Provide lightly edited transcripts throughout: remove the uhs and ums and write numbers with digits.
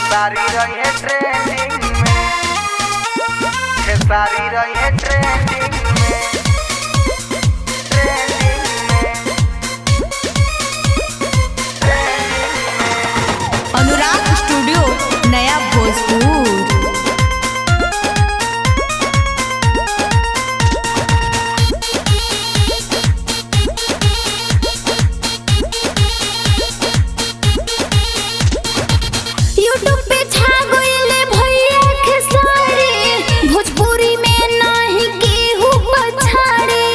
खेसारी रही है ट्रेंडिंग में, खेसारी रही है ट्रेंडिंग में, ट्रेंडिंग में, ट्रेंडिंग में। अनुराग स्टूडियो नया भोजपुर। यूट्यूब पे छा गइले भैया खेसारी, भोजपुरी में नाही केहू पछाड़ी।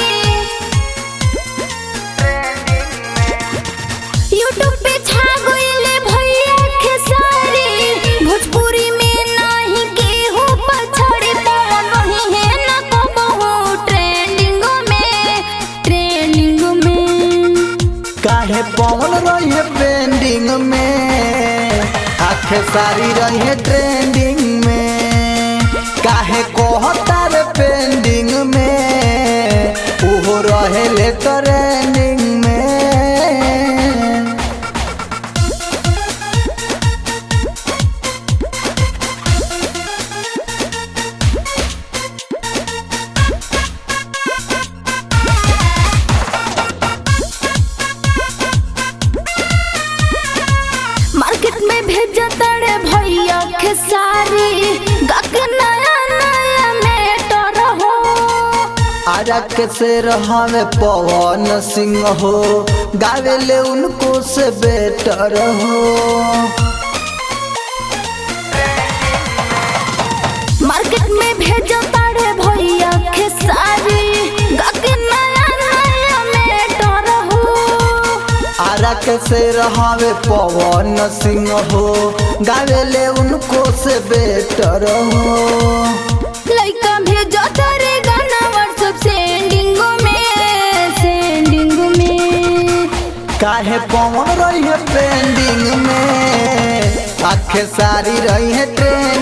यूट्यूब पे छा गइले भैया खेसारी, भोजपुरी में नाही केहू पछाड़ी। पवन रही है ना कबहू ट्रेंडिंग में, ट्रेंडिंग में। काहे पवन रही है पेंडिंग में, खेसारी रही है ट्रेंडिंग में। काहे कहता रे पेंडिंग में, उहो रहे ले ट्रेंडिंग में। मार्केट में भेजा तड़े भैया खेसारी, गाके नया नया मेटर हो। आजा के से रहावे पवन सिंह हो, गावेले उनको से बेटर हो। मार्केट में भेजा तड़े भैया खेसारी, गाके नया नया मेटर हो। आरा के से रहावे पवन सिंह हो, गावेले उनको से बेटर हो। लइका भेजा तड़े गाना व्हाट्सएप सेंडिंग में, सेंडिंग में। काहे पवन रही है पेंडिंग में, खेसारी रही है ट्रेंडिंग